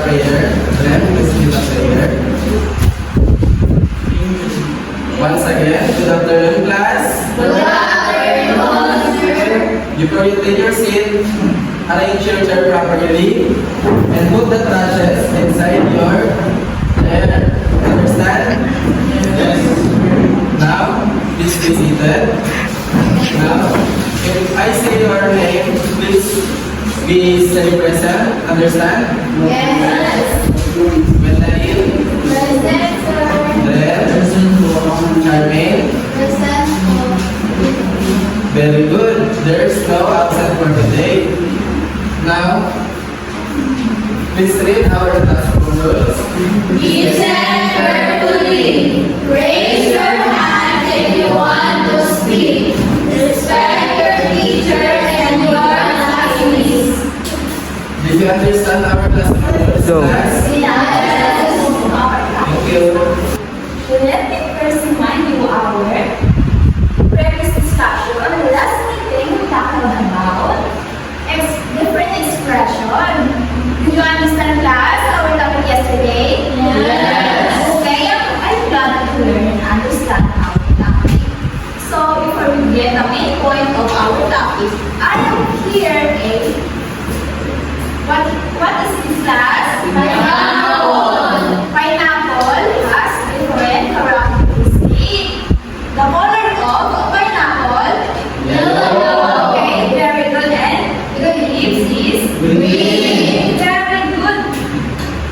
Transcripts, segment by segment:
prayer. Then, let's do the prayer. Once again, good afternoon, class. Good afternoon. Before you take your seat, arrange your chair properly and put the trashes inside your chair. Understand? Yes. Now, please be seated. Now, if I say your name, please be semi-present. Understand? Yes. Gwendolyn. Present, sir. Then, Charmaine. Present, sir. Very good. There's no absent for today. Now, please read our classroom rules. Listen carefully. Raise your hand if you want to speak. Respect your teacher and your classmates. Did you understand our classroom rules, Go. class? Yes. Thank you. Let me first remind you our previous discussion. Last meeting, we talked about different expression. Did you understand, class, our topic yesterday? Yes. Okay, I'm glad to learn and understand our topic. So, before we get the main point of our topic, I have here a what is this, class? Pineapple. Pineapple has different characteristics. The color of pineapple, Yellow. Okay, very good. And the leaves is Green. Very good.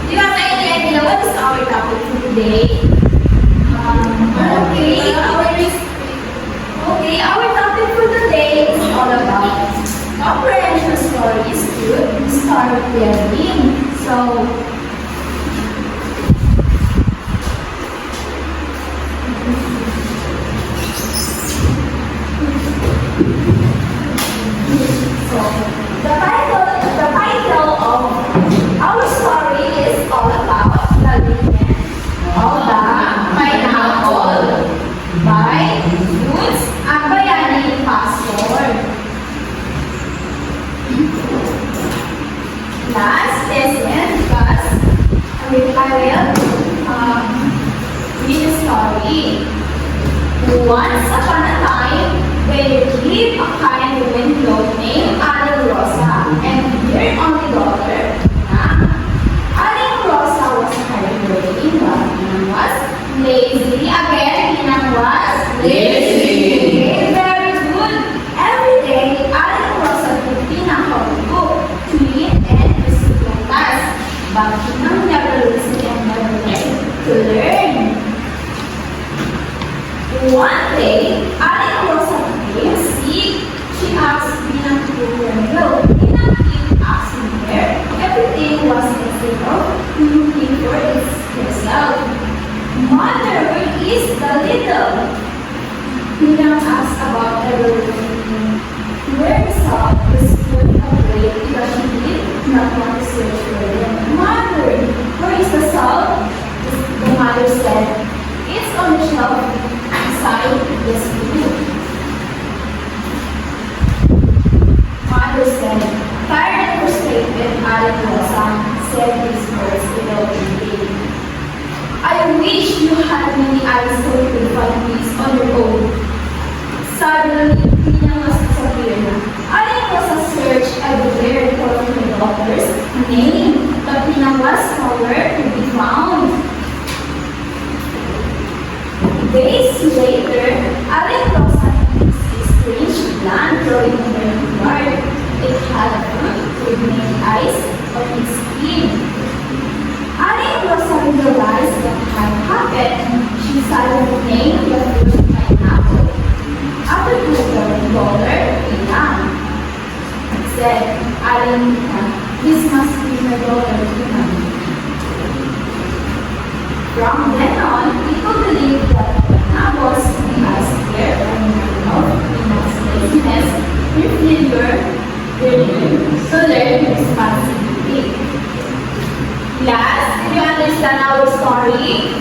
Do you have any idea what is our topic for today? Okay, our topic for today is all about comprehension stories to storytelling. So, the title of our story is all about the legend of the pineapple by Woods Ambayani Pastor. Last lesson, class, I will read a story. Once upon a time, there lived a kind woman named Aling Rosa and her only daughter, Tina. Aling Rosa was hardworking, while Tina was lazy. Again, Tina was Lazy. Okay, very good. Every day, Aling Rosa took Tina how to cook, clean, and receive tasks. But Tina never listened and never learned to learn. One day, Aling Rosa became sick. She asked Tina to cook her meal. Tina kept asking her. Everything was instead of looking for herself. Mother, where is the little? Tina asked about everything. Where salt was put away because she did not want to search for it. Mother, where is the salt? The mother said, it's on the shelf inside this food. Mother said, tired and frustrated, Aling Rosa said these words without thinking. I wish you had many eyes so you could find peace on your own. Suddenly, Tina must disappear. Aling Rosa searched everywhere for her daughter's name, but Tina was nowhere to be found. Days later, Aling Rosa noticed a strange plant growing in her yard. It had a fruit with many eyes on its skin. Aling Rosa realized what had happened. She suddenly named the fruit pineapple after her daughter, Tina. Said, Aling Tina, this must be my daughter, Tina. From then on, people believed that Tina was the ice care of Tina's laziness, her failure, to learn responsibility. Class, did you understand our story?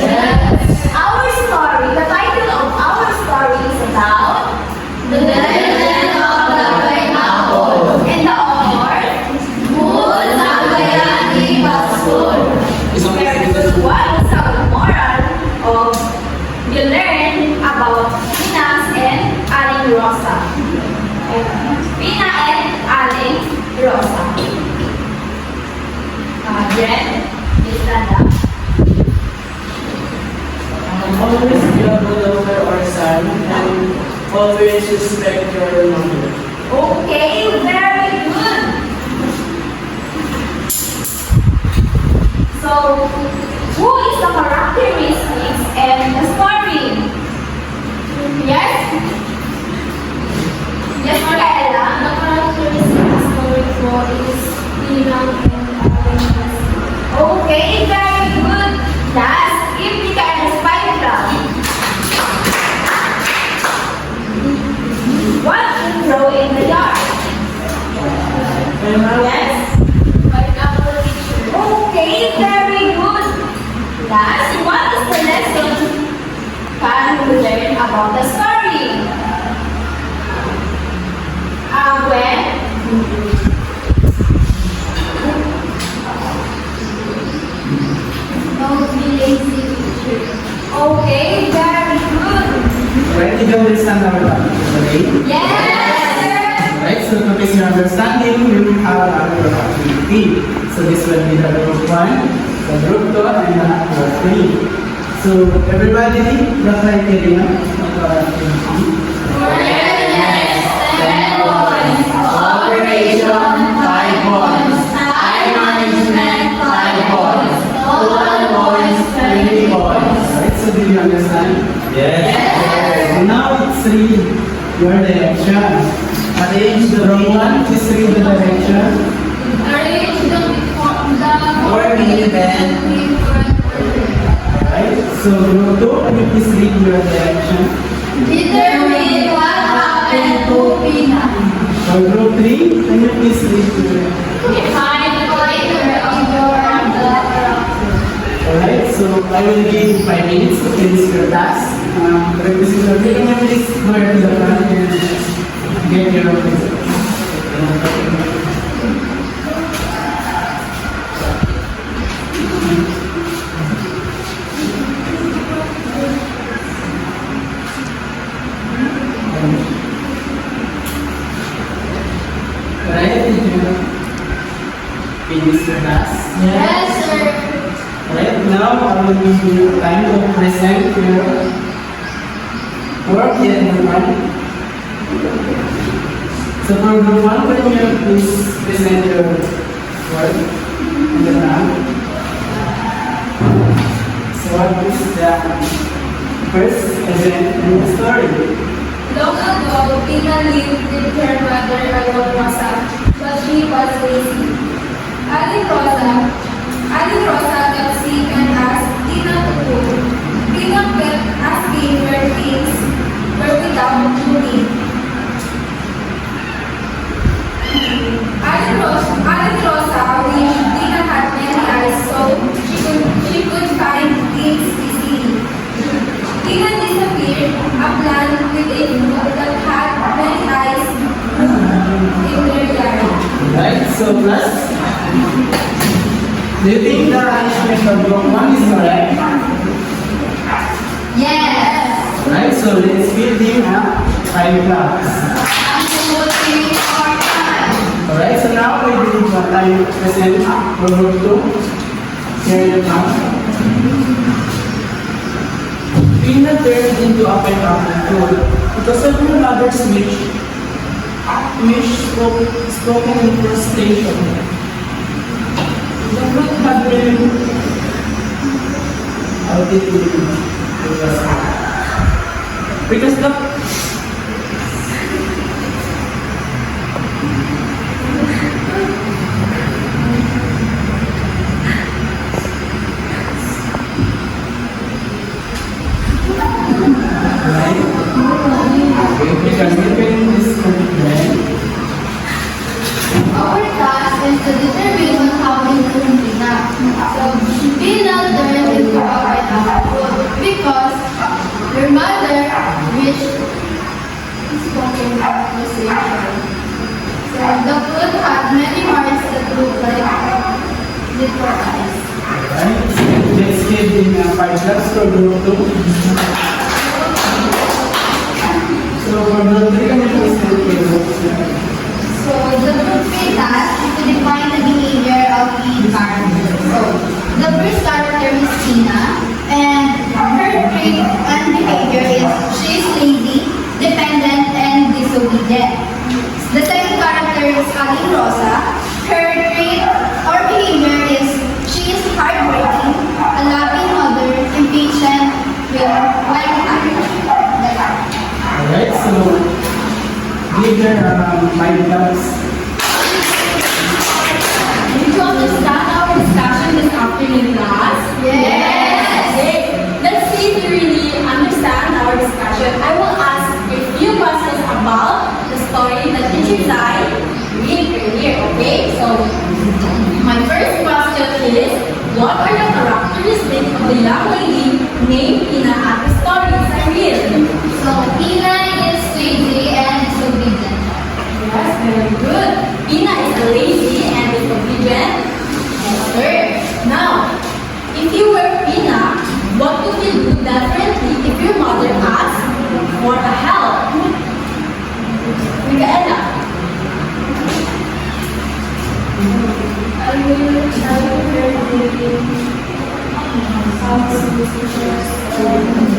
Yes. Our story, the title of our story is about The Legend of the Pineapple. And the author, Woods Ambayani Pastor. Pina and Aling Rosa. Jen, please stand up. Always be a good daughter or son, and always respect your mother. Okay, very good. So, who is the characteristics and the story? Yes? Yes, Micaela? The characteristic story ko is Tinang and Awareness. Okay, very good. Last, give Micaela's five round. What to throw in the yard? Yes? Pineapple picture. Okay, very good. Last, what is the lesson can we learn about the story? When? Don't be lazy picture. Okay, very good. Right, you understand our topic today? Yes! Right, so to base your understanding, we will have our group activity. So this will be the group 1, the group 2, and the group 3. So everybody, the criteria of our activity. Operation 5 points. Time management 5 points. Total points 20 points. Right, so do you understand? Yes. Now it's read your direction. Arrange the wrong one. Please read the direction. Arrange the Order then. Alright, so group 2, can you please read your direction? Determine what happened to Pina. For group 3, can you please read your Define the character of your character. Alright, so I will give 5 minutes to finish your task. Representative, can you please go to the front and get your Alright, did you finish your task? Yes, sir. Right now, I will give you time to present your work here in the front. So for group 1, can you please present your work in the front? So what is the first event in the story? Long ago, Pina lived with her mother alone Rosa, but she was lazy. Aling Rosa got sick and asked Tina to cook. Tina kept asking where things were without cooking. Aling Rosa wished Tina had many eyes so she could find things easily. Tina disappeared, a plant with a fruit that had many eyes in their yard. Right, so plus, do you think the arrangement of group 1 is correct? Yes. Right, so let's give him a 5 claps. Absolutely for time. Alright, so now we did what I present for group 2. Here you come. Pina turned into a pineapple fruit because of her mother's wish spoken in frustration. The fruit had been how did it because the because given this commitment, Our task is to determine what happened to Pina. So Pina turned into a pineapple fruit because her mother wished spoken in conversation. So the fruit had many marks that looked like little eyes. right? Let's give him a 5 claps for group 2. So for group 3, can you please take your books? The second character is Aling Rosa. Her trait or behavior is she is hardworking, a loving mother, impatient, when tired. Alright, so give her mind maps. Did you understand our discussion this afternoon, class? Yes. Great. Let's see if you really understand our discussion. I will ask a few questions about the story that teacher Zai read earlier, okay? So, my first question is, what are the characteristics of the young lady named Tina at the story I read? So Tina is lazy and disobedient. Yes, very good. Tina is a lazy and disobedient answer. Now, if you were Tina, what would you do differently if your mother asked for a help? Micaela. I will tell her living house decisions of her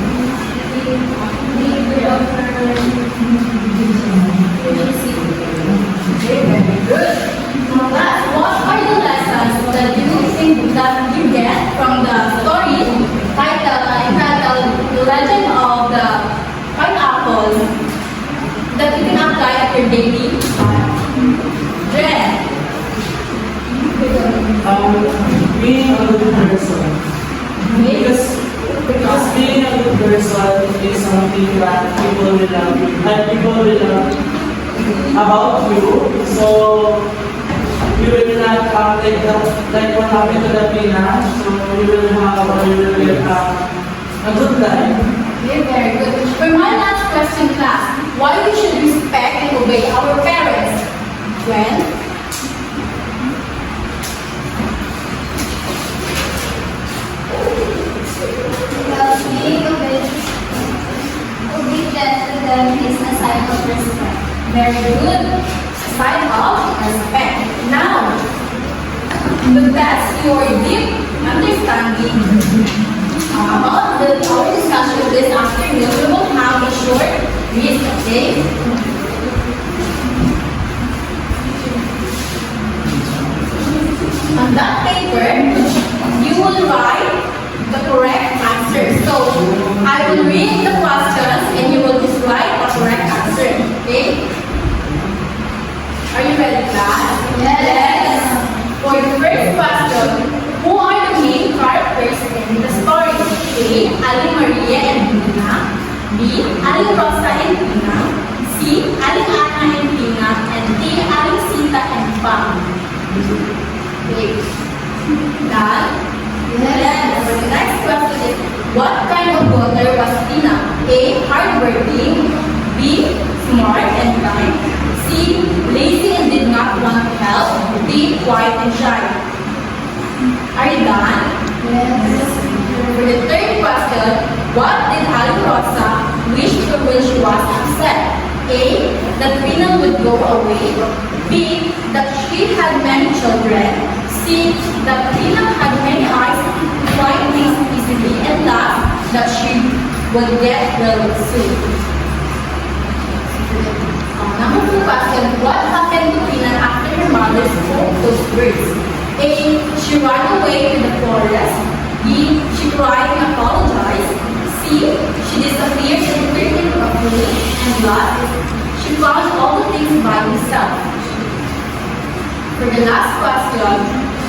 Okay, very good. Now, class, what are the lessons that you think that you get from the story entitled The Legend of the Pineapple that you can apply at your daily life? Jen. Being a good person. Because being a good person is something that people will love about you. So you will not like what happened to the Pina. So you will get a good life. Okay, very good. For my last question, class, why we should respect and obey our parents? When? Because being obedient to them is a sign of respect. Very good. Sign of respect. Now, to test your deep understanding about our discussion this afternoon, we will have a short quiz, okay? On that paper, you will write the correct answer. So, I will read the questions and you will just write the correct answer, okay? Are you ready, class? Yes. For the first question, who are the main characters in the story? A. Aling Maria and Pina. B. Aling Rosa and Pina. C. Aling Ana and Pina. And D. Aling Sita and Pam. Okay. Done? Yes. For the next question is, what kind of daughter was Pina? A. Hardworking. B. Smart and kind. C. Lazy and did not want to help. D. Quiet and shy. Are you done? Yes. For the third question, what did Aling Rosa wish for when she was upset? A. That Pina would go away. B. That she had many children. C. That Pina had many eyes to find things easily. And last, that she would get well soon. Number 2 question, what happened to Pina after her mother spoke those words? A. She ran away to the forest. B. She cried and apologized. C. She disappeared and turned into a tree. And last, she found all the things by herself. For the last question,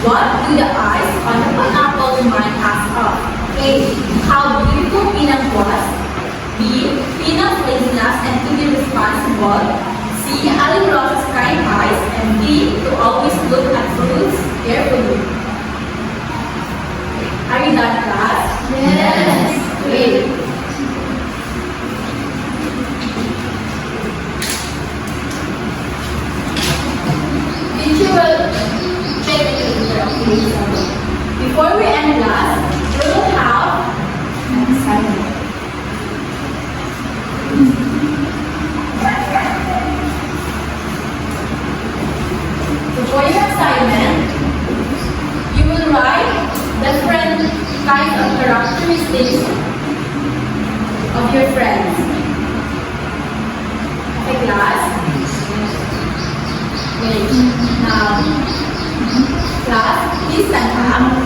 what do the eyes on the pineapple remind us of? A. How beautiful Pina was. B. Pina's laziness and to be responsible. C. Aling Rosa's kind eyes. And D. To always look at fruits carefully. Are you done, class? Yes. Great. Teacher will check the paper, okay? Before we end class, we will have an assignment. So for your assignment, you will write different kinds of characteristics of your friends. Okay, class? ang